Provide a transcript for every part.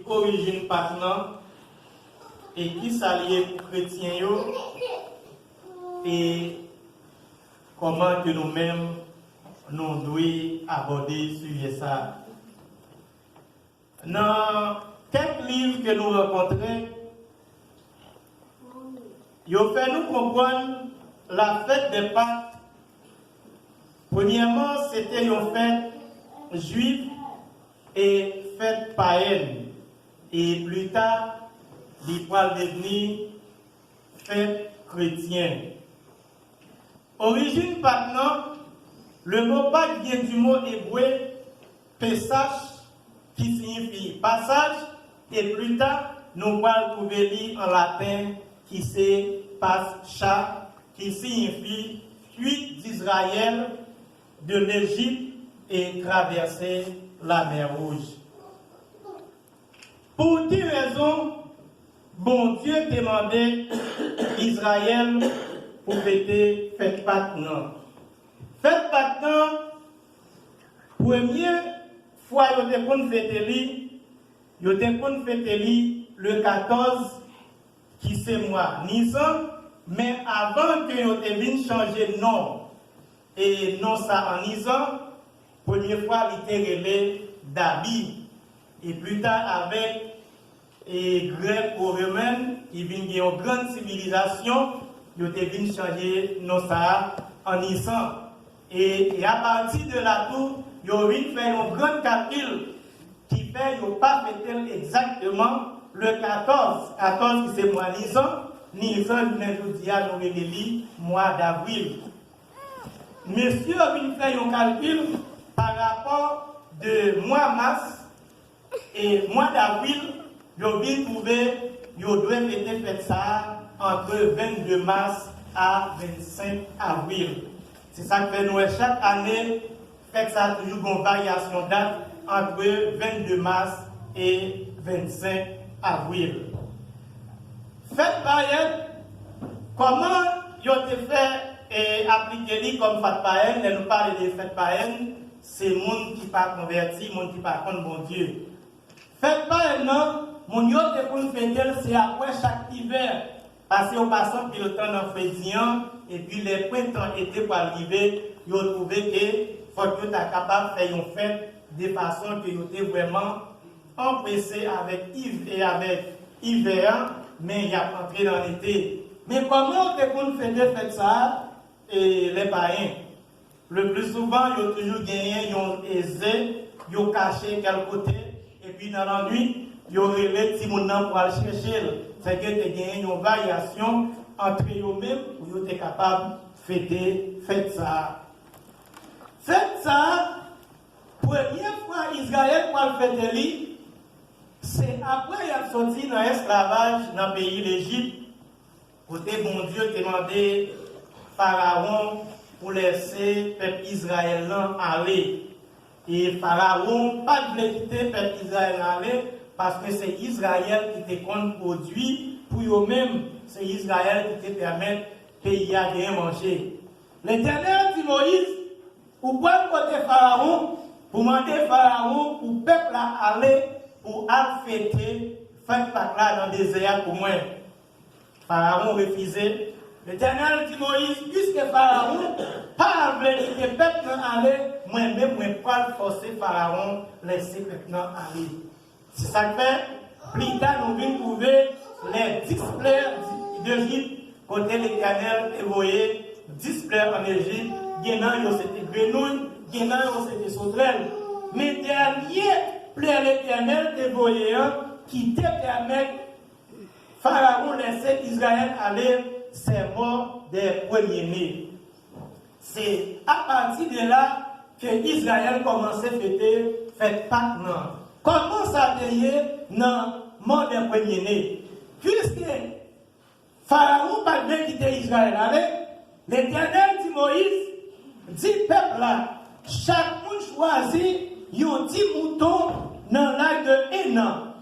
origine patnan et qui s'allie pour chrétiens yo, et comment que nous-mêmes nous devons aborder ce sujet ça. Dans quelques livres que nous rencontrons, ils ont fait nous comprendre la fête des Pâques. Premièrement, c'était une fête juive et fête païenne. Et plus tard, il va devenir fête chrétienne. Origine maintenant, le mot Pâques vient du mot hébreu Pesach, qui signifie passage, et plus tard, nous allons trouver en latin qui c'est Pascha, qui signifie fuite d'Israël de l'Égypte et traverser la mer Rouge. Pour quelle raison, bon Dieu demandait Israël pour fêter fête Pâques? Fête Pâques, première fois que vous avez fêté, vous avez fêté le 14, qui c'est moi, Nisan, mais avant que vous ayez changer de nom, et non ça en Nisan, première fois, il était relé d'Abi. Et plus tard, avec les Grecs ou Romains, qui viennent d'une grande civilisation, ils ont changer non ça en Nisan. Et à partir de là, tout, ils ont fait un grand calcul qui fait qu'ils n'ont pas fait exactement le 14 qui c'est mois Nisan, Nisan, nous dit à nous mois d'avril. Monsieur a fait un calcul par rapport de mois mars et mois d'avril, ils ont trouvé, ils doivent fêter ça entre 22 mars à 25 avril. C'est ça que fait nous chaque année, fait que ça a toujours une variation de date entre 22 mars et 25 avril. Fête païenne, comment ils ont fait et appliquer comme fête païenne? Elle nous parle de fête païenne, c'est le monde qui pas converti, le monde qui pas contre mon Dieu. Fête païenne, non, mon Dieu pour nous fêter, c'est après chaque hiver. Parce qu'on passe le temps dans le et puis les printemps étaient pour arriver, ils ont trouvé que faut que tu es capable de faire une fête de façon que tu étais vraiment empressé avec hiver, mais il y a entré dans l'été. Mais comment on peut faire ça et les païens? Le plus souvent, ils ont toujours gagné, ils ont aisé, ils ont caché quel côté, et puis dans la nuit, ils ont révélé petit monde pour aller chercher. C'est que tu as gagné une variation entre eux-mêmes pour être capable de fêter ça. Faites ça, première fois Israël pour le fêter, c'est après qu'il a sorti dans l'esclavage dans le pays d'Égypte. Côté bon Dieu demandé Pharaon pour laisser le peuple Israël aller. Et Pharaon pas de quitter le peuple Israël aller parce que c'est Israël qui te compte produit pour eux-mêmes. C'est Israël qui te permet de payer à bien manger. L'Éternel dit Moïse, pour prendre côté Pharaon, pour demander Pharaon pour le peuple aller pour fêter fête Pâques là dans le désert pour moi. Pharaon refusé. L'Éternel dit Moïse, puisque Pharaon pas voulu que le peuple aller, moi-même, je ne vais pas forcer Pharaon laisser le peuple aller. C'est ça que fait, plus tard, nous venons trouver les 10 plaies d'Égypte, côté l'Éternel évoyé 10 plaies en Égypte, Guénan, c'était grenouille, Guénan, c'était sauterelle. Mais dernier plaie l'Éternel évoyé, qui te permet Pharaon laisser Israël aller, c'est mort des premiers-nés. C'est à partir de là que Israël commençait à fêter fête Pâques. Comment ça veillait dans le mort des premiers-nés? Puisque Pharaon n'a pas quitté Israël, l'Éternel dit Moïse, dit peuple là, chaque monde choisit, ils ont 10 moutons dans l'âge de Hénan.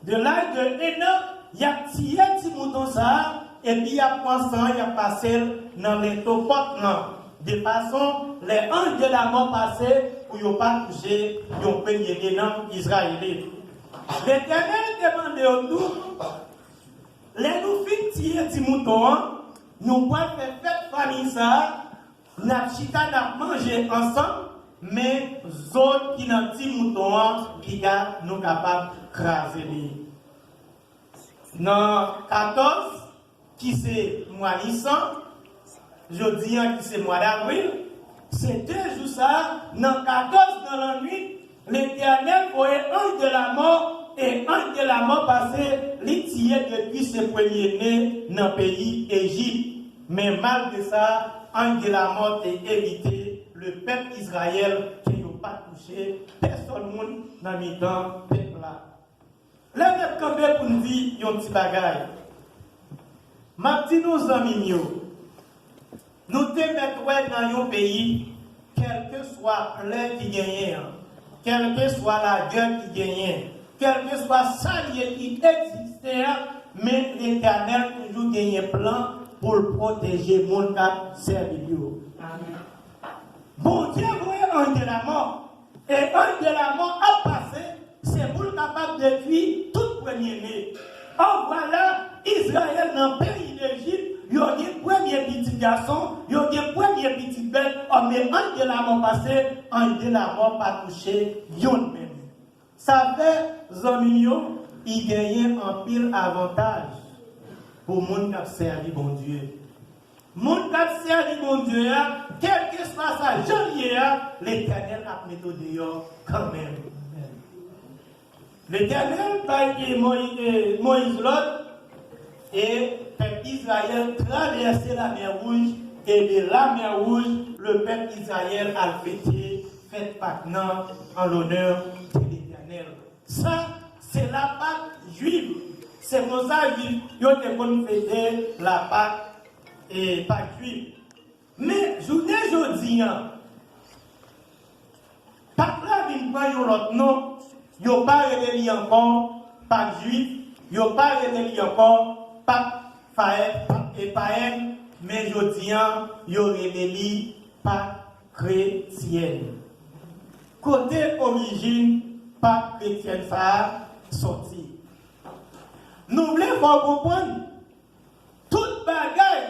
De l'âge de Hénan, il y a tiré 10 moutons ça, et puis il y a passé, il y a passé dans les topotes. De façon, les anges de la mort passés, pour ne pas toucher, ils ont payé les noms israéliens. L'Éternel demandé au tout, les nous fin tirer du mouton, nous pouvons faire fête famille ça, n'a chita n'a mangé ensemble, mais autres qui n'ont petit mouton, qui gars nous capables de craser. Dans 14, qui c'est mois Nissan, je dis qui c'est mois d'avril, c'est 2 jours ça, dans 14 dans la nuit, l'Éternel voyait un de la mort et un de la mort passer l'itier depuis ses premiers-nés dans le pays Égypte. Mais malgré ça, un de la mort est évité. Le peuple Israël qui n'a pas touché, personne dans le temps peuple là. Là, nous campé pour nous dire un petit bagage. Ma petite nous amis, nous te mettons dans un pays, quel que soit l'air qui gagne, quelle que soit la guerre qui gagne, quel que soit ça qui existait, mais l'Éternel toujours gagne un plan pour protéger mon cap serviteur. Bon Dieu voyait un de la mort, et un de la mort a passé, c'est pour capable de tuer tout premier-né. Or voilà, Israël dans le pays d'Égypte, il y a des premiers petits garçons, il y a des premiers petites bêtes, mais un de la mort passé, un de la mort pas touché, yon même. Ça fait, Zomignon, il gagne un pile avantage pour le monde qui a servi bon Dieu. Le monde qui a servi bon Dieu, quel que soit sa janvier, l'Éternel a mis au dehors quand même. L'Éternel parle Moïse l'autre et peuple Israël traverser la mer Rouge et de la mer Rouge, le peuple Israël a fêté fête Pâques en l'honneur de l'Éternel. Ça, c'est la Pâque juive. C'est pour ça qu'ils ont fêté la Pâque et Pâque juive. Mais journée aujourd'hui, Pâques là vient prendre l'autre nom. Ils n'ont pas révélé encore Pâques juif, ils n'ont pas révélé encore Pâques et païennes, mais aujourd'hui, ils ont révélé Pâques chrétiennes. Côté origine, Pâques chrétienne, ça a sorti. Nous voulons comprendre toute bagaille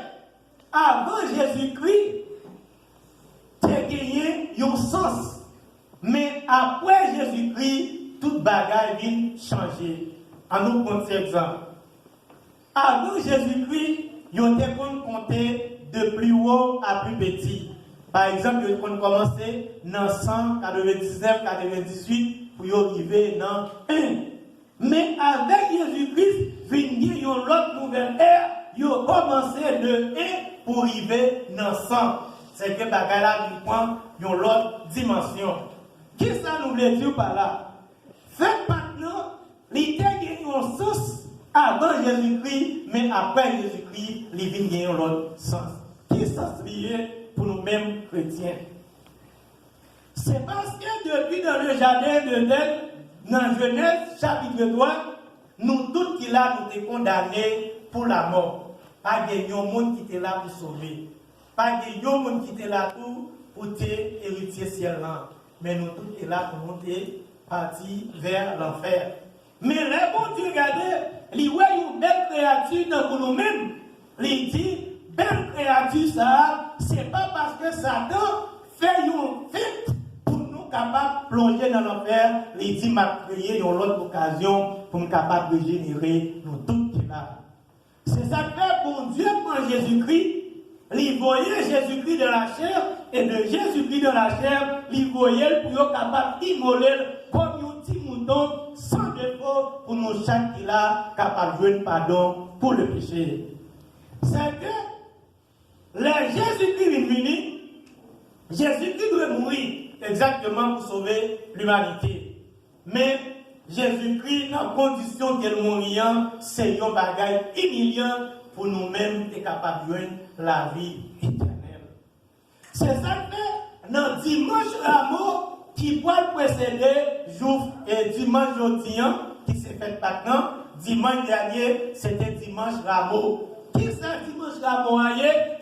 avant Jésus-Christ, a gagné un sens. Mais après Jésus-Christ, toute bagaille vient changer. En nous prendre cet exemple. Avant Jésus-Christ, ils ont été compter de plus haut à plus petit. Par exemple, ils ont commencé dans 199, 98 pour y arriver dans 1. Mais avec Jésus-Christ, il y a une autre nouvelle ère, ils ont commencé de 1 pour arriver dans 100. C'est que bagaille là, ils prennent une autre dimension. Qu'est-ce que ça nous veut dire par là? Faites maintenant, l'idée gagne un sens avant Jésus-Christ, mais après Jésus-Christ, les vignes gagnent l'autre sens. Qui est sens lié pour nous-mêmes chrétiens? C'est parce que depuis dans le jardin de Dène, dans Genèse chapitre 3, nous tous qui là, nous sommes condamnés pour la mort. Pas de monde qui était là pour sauver. Pas de monde qui était là pour te héritier ciel. Mais nous tous sommes là pour monter, partir vers l'enfer. Mais le bon Dieu, regardez, il voit une belle créature dans nous-mêmes. Il dit, belle créature, ça, c'est pas parce que Satan fait une fête pour nous capables de plonger dans l'enfer. Il dit, m'a créé une autre occasion pour nous capables de régénérer nous tous là. C'est ça que fait bon Dieu prend Jésus-Christ. Il voyait Jésus-Christ de la chair, et de Jésus-Christ de la chair, il voyait pour être capable d'immoler comme un petit mouton sans défaut pour nous chaque qui là capable de jouer pardon pour le péché. C'est que Jésus-Christ est venu, Jésus-Christ doit mourir exactement pour sauver l'humanité. Mais Jésus-Christ, dans la condition qu'elle mourit, c'est un bagage humiliant pour nous-mêmes être capables de jouer la vie éternelle. C'est ça que dans dimanche Rameau qui pourrait précéder jour et dimanche aujourd'hui qui s'est fait maintenant, dimanche dernier c'était dimanche Rameau. Qui c'est dimanche Rameau?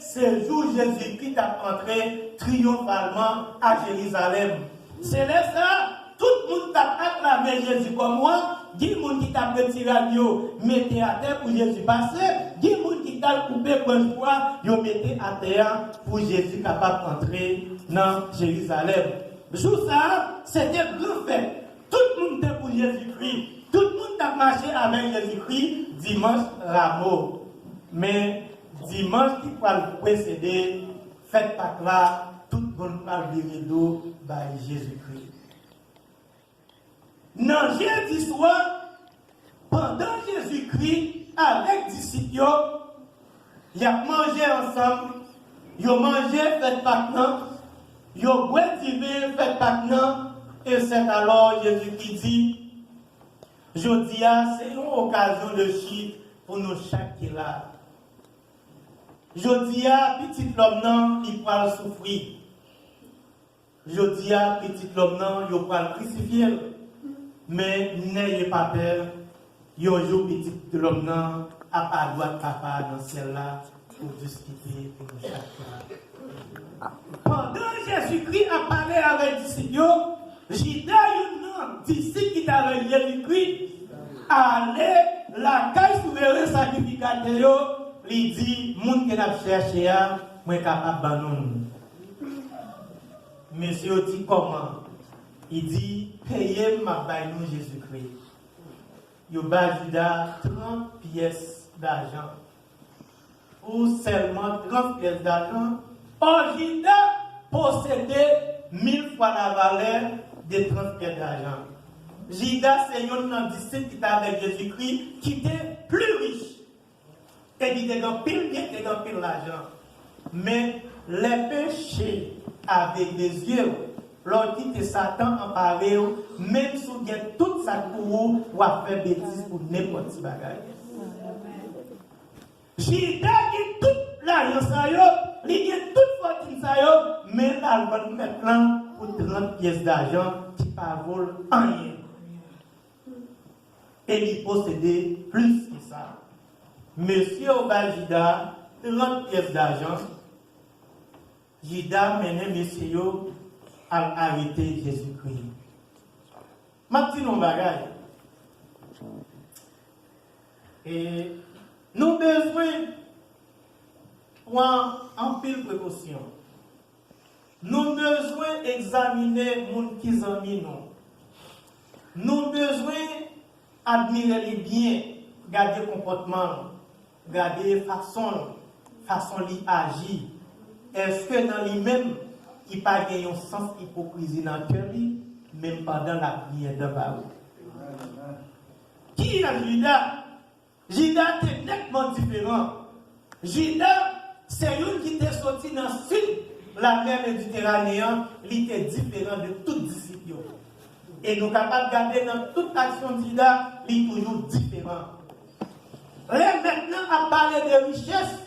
C'est le jour où Jésus-Christ a entré triomphalement à Jérusalem. C'est là ça, tout le monde a acclamé Jésus comme moi il y a des gens qui t'a pris radio, mettez à terre pour Jésus passer, il y a des gens qui t'a coupé pour une fois, ils mettez à terre pour Jésus capable d'entrer dans Jérusalem. Jour ça, c'était grand fait. Tout le monde était pour Jésus-Christ. Tout le monde a marché avec Jésus-Christ dimanche Rameau. Mais dimanche qui va précéder, faites pas là, tout le monde parle du rideau par Jésus-Christ. Non, jeudi soir, pendant Jésus-Christ, avec les disciples, ils ont mangé ensemble, ils ont mangé, faites pas là, ils ont bu du vin, faites pas là, et c'est alors Jésus qui dit, je dis, c'est une occasion de chute pour nous chaque qui est là. Je dis, petit l'homme, non, il va souffrir. Je dis, petit l'homme, non, il va crucifier. Mais n'ayez pas peur, il y a un jour petit l'homme, non, à pas droite, papa, dans celle-là, pour discuter pour nous chaque fois. Pendant Jésus-Christ a parlé avec les disciples, Judas, un disciple qui est avec Jésus-Christ, allez, la caille souverain sacrificateur, il dit, moun qui n'a cherché, moi capable de nous. Monsieur dit comment? Il dit, payez ma baille nous Jésus-Christ. Il y a Judas 30 pièces d'argent. Ou seulement 30 pièces d'argent. Or, Judas possédait 1000 fois la valeur de 30 pièces d'argent. Judas, c'est un disciple qui était avec Jésus-Christ, qui était plus riche. Et qui était dans pile bien, qui était dans pile l'argent. Mais les péchés avec des yeux, lorsqu'il était Satan en parler, même si vous avez tout ça pour vous, vous avez fait bêtise pour n'importe quel bagage. Judas a toute l'argent, il a toute fortune, mais il va mettre là pour 30 pièces d'argent qui ne volent rien. Et il possédait plus que ça. Monsieur Judas, 30 pièces d'argent, Judas menait monsieur à arrêter Jésus-Christ. Ma petite non bagage. Et nous avons besoin prendre en pile précaution. Nous avons besoin d'examiner les gens qui sont mis nous. Nous avons besoin d'admirer les biens, garder le comportement, garder la façon d'y agir. Est-ce que dans lui-même, il n'y a pas un sens d'hypocrisie dans le cœur, même pendant la prière de Baou? Qui est Judas? Judas est nettement différent. Judas, c'est un qui était sorti dans le sud, la mer Méditerranéenne, il était différent de toute discipline. Et nous sommes capables de garder dans toute action de Judas, il est toujours différent. Là, maintenant, à parler de richesse,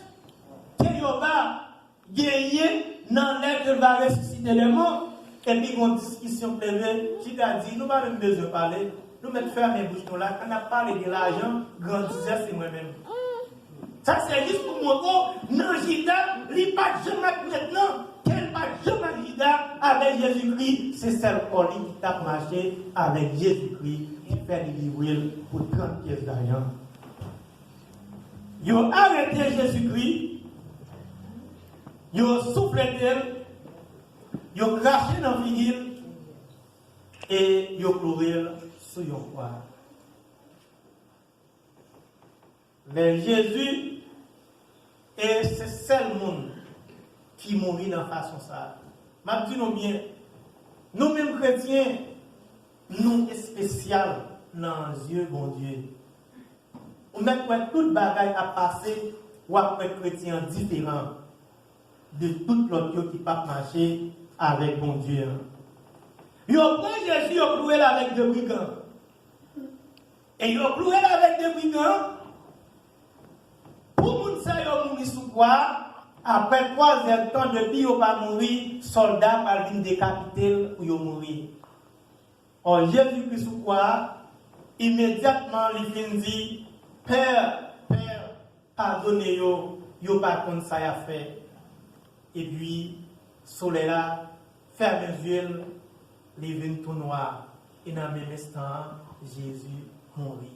qu'il va gagner dans l'air qu'il va ressusciter les morts, et puis une discussion privée, Judas dit, nous n'avons pas besoin de parler, nous mettons fermer les bouches là, quand on a parlé de l'argent, grandisseur, c'est moi-même. Ça, c'est juste pour montrer, non, Judas, il n'est pas jamais maintenant, qu'elle n'est pas jamais Judas avec Jésus-Christ, c'est celle qui tape marché avec Jésus-Christ, qui fait livrer pour 30 pièces d'argent. Ils ont arrêté Jésus-Christ, ils ont soufflé d'elle, ils ont craché dans le figuier et ils ont pleuré sur une croix. Mais Jésus est ce seul monde qui mourit dans façon ça. Je dis nous bien, nous-mêmes chrétiens, nous sommes spéciaux dans les yeux de mon Dieu. On met toute bagaille à passer ou après chrétien différent de tout l'autre qui pas marcher avec mon Dieu. Ils ont pris Jésus, ils ont cloué avec des brigands. Et ils ont cloué avec des brigands. Pour moun sa yo mouri sous quoi? Après 3 heures de temps depuis yo pas mourir, soldat par vinn décapité ou yo mourir. Or Jésus-Christ sous quoi? Immédiatement il vient dire Père, pardonnez-yo, yo pas comme ça y a fait. Et puis soleil là ferme les yeux, les vins tout noir. Et dans le même instant, Jésus mourir.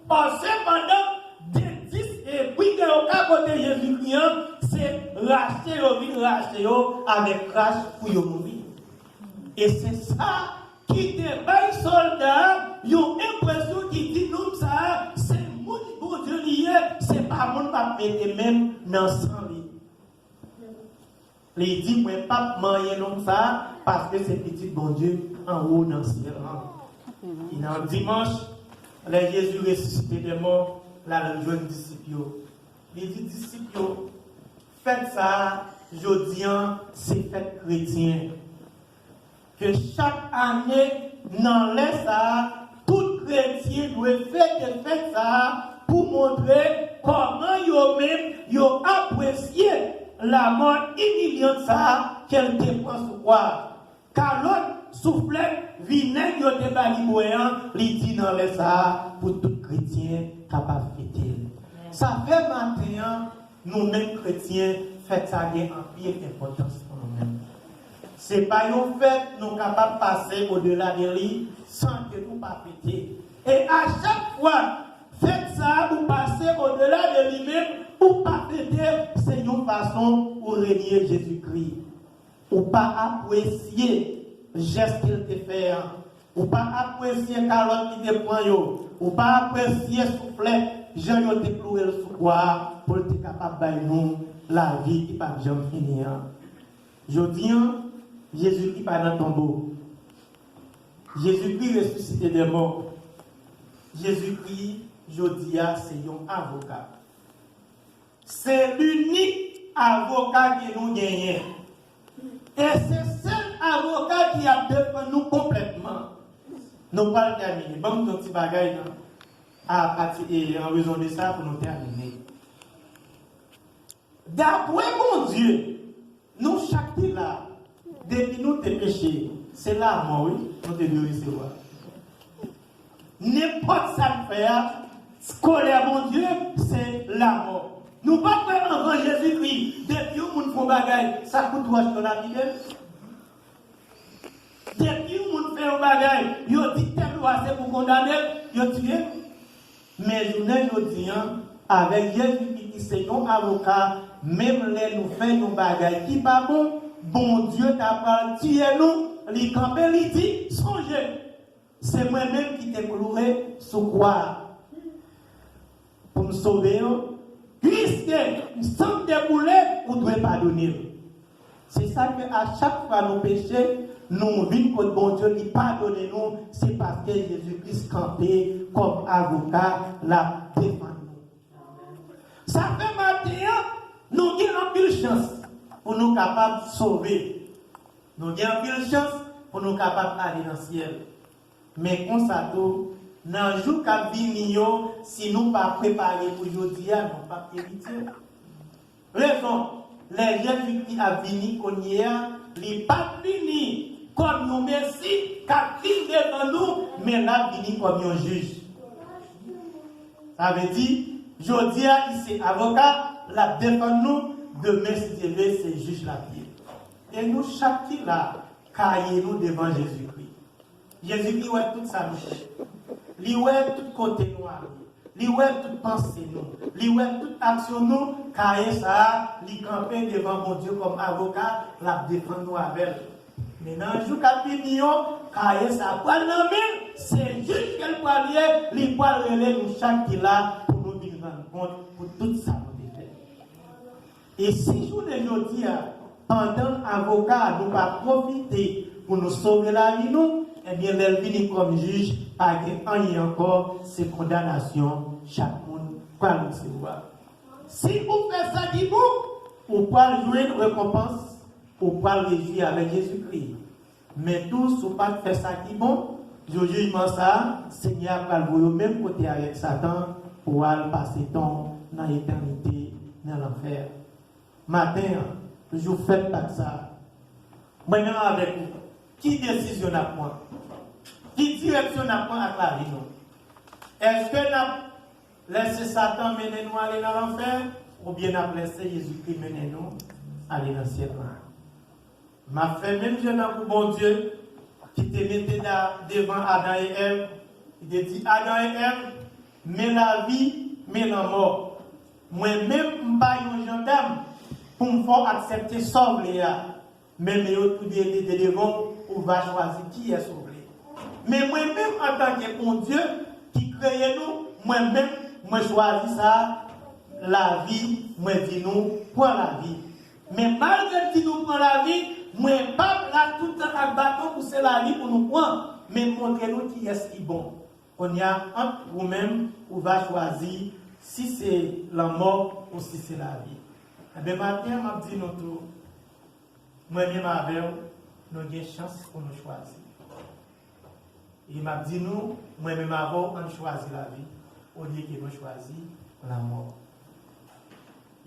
Parce que pendant des 10 et puis que au cas côté Jésus-Christ, c'est racheter avec crash pour mourir. Et c'est ça qui te baille soldat, ils ont l'impression qu'il dit nous ça, c'est mon bon Dieu lié, c'est pas mon pape même dans sang lit. Il dit moi pas marier non ça parce que c'est petit bon Dieu en haut dans le ciel. Il y a un dimanche, les Jésus ressuscité des morts, là le jeune disciple. Il dit disciple, faites ça, je dis c'est fête chrétien. Que chaque année, dans les ça, tout chrétien doit faire ça pour montrer comment yo apprécié la mort humiliante ça qu'elle dépend sur quoi. Car l'autre soufflet vinaigre yo te bali boyan, li dit dans les ça pour tout chrétien capable de fêter. Ça fait maintenant nous-mêmes chrétiens faites ça en pire importance pour nous-mêmes. C'est pas un fait nous capables de passer au-delà de lui sans que nous pas péter. Et à chaque fois, faites ça ou passer au-delà de lui-même ou pas péter, c'est une façon pour renier Jésus-Christ. Ou pas apprécier le geste qu'il te fait. Ou pas apprécier carotte qui te prend. Ou pas apprécier soufflet, Jean te cloué le soukoir pour être capable de nous la vie qui ne va jamais finir. Je dis, Jésus-Christ pas dans le tombeau. Jésus-Christ ressuscité des morts. Jésus-Christ, je dis, c'est un avocat. C'est l'unique avocat que nous gagnons. Et c'est seul avocat qui a défendu nous complètement. Nous pas terminer. Bon, nos petits bagages à partir en raison de ça pour nous terminer. D'après mon Dieu, nous chaque là. Depuis nous te péchés, c'est la mort, oui, nous te devons recevoir. N'importe ça fait, colère mon Dieu, c'est la mort. Nous ne pouvons pas envers Jésus-Christ. Depuis que nous faisons bagaille, ça coûte quoi sur la vie. Depuis que nous faisons bagaille, nous dit telle loi c'est pour condamner, nous tuer. Mais je dis, avec Jésus-Christ qui c'est non avocat, même les nous faisons bagaille qui pas bon. Bon Dieu t'a parti et nous, les campés, il dit, songez. C'est moi-même qui t'ai cloué sous quoi? Pour me sauver, puisque nous sommes déboulés, vous devez pardonner. C'est ça que à chaque fois nous péchons, nous vivons que bon Dieu lui pardonne nous, c'est parce que Jésus-Christ campé comme avocat la défend nous. Ça fait maintenant, nous avons une chance. Pour nous capables de sauver. Nous avons une chance pour nous capables d'aller dans le ciel. Mais comme ça, dans le jour qui vient, si nous ne sommes pas préparés pour aujourd'hui, nous ne sommes pas héritiers. Raison, les gens qui ont venu qu'on y a, ils ne pas fini comme nous merci, car ils devant nous, mais là, venu comme un juge. Ça veut dire, aujourd'hui, ici, avocat, la défend nous. Demain, si Dieu veut, c'est juge la vie. Et nous, chaque qui là, caillez-nous devant Jésus-Christ. Jésus-Christ, ouais, toute sa vie. Lui, ouais, tout côté noir. Lui, ouais, toute pensée nous. Lui, ouais, toute action nous. Caillez ça, lui camper devant mon Dieu comme avocat, la défendre nous avec. Mais dans le jour capignon, caillez ça, pour le c'est juste qu'elle peut aller, lui, pour aller nous chaque qui là, pour nous venir rendre compte, pour toute sa vie. Et si jour d'aujourd'hui, pendant avocat, nous pas profiter pour nous sauver la vie, nous, eh bien, elle vient comme juge, pas qu'il encore ces condamnations, chaque monde, quoi nous recevoir. Si vous faites ça qui vous, vous pouvez jouer une récompense, vous pouvez réjouir avec Jésus-Christ. Mais tous, vous ne pas faire ça qui bon, je juge ça, Seigneur, va vous au même côté avec Satan, pour aller passer temps dans l'éternité, dans l'enfer. Matin, je ne fais pas ça. Maintenant, avec vous, qui décision à prendre? Qui direction à prendre à la vie? Est-ce que nous avons laissé Satan mener nous aller dans l'enfer? Ou bien nous avons laissé Jésus-Christ mener nous aller dans le ciel? Ma fait même je n'ai bon Dieu qui te mettait devant Adam et Ève, Il a dit Adam et Ève, mais la vie, mais la mort. Moi-même, je ne pas un gendarme pour me faire accepter sauver. Mais je suis devant ou va choisir qui est sauvé. Mais moi-même, en tant que bon Dieu qui crée nous, moi-même, je choisis ça, la vie, moi dis nous, prends la vie. Mais malgré que nous prenons la vie, moi pas là tout le temps à bâton pour c'est la vie pour nous prendre, mais montrez-nous qui est qui bon. On y a entre vous-même, vous va choisir si c'est la mort ou si c'est la vie. Et bien maintenant, je dis nous tout, moi-même avec nous avons une chance pour nous choisir. Il m'a dit nous, moi-même avant, on choisit la vie, au lieu que nous choisir la mort.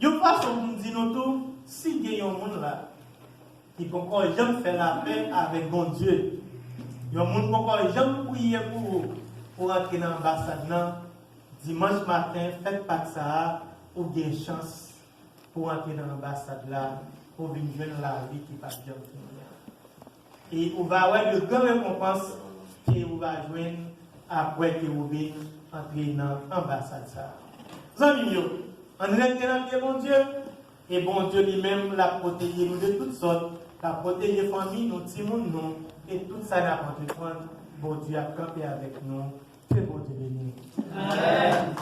Une façon de nous dire nous tout, si il y a un monde là, qui peut encore jamais faire la paix avec bon Dieu, il y a un monde qui peut encore jamais prier pour entrer dans l'ambassade, dimanche matin, faites pas que ça, ou bien chance pour entrer dans l'ambassade là, pour venir joindre la vie qui va bien finir. Et on va avoir de grandes récompenses que vous va joindre après que vous venez entrer dans l'ambassade. Amis, on reste dans le bon Dieu, et bon Dieu lui-même l'a protégé nous de toutes sortes, l'a protégé la famille, nous, petits nous, et tout ça n'a pas de prendre. Bon Dieu a campé avec nous. Que bon Dieu bénisse. Amen.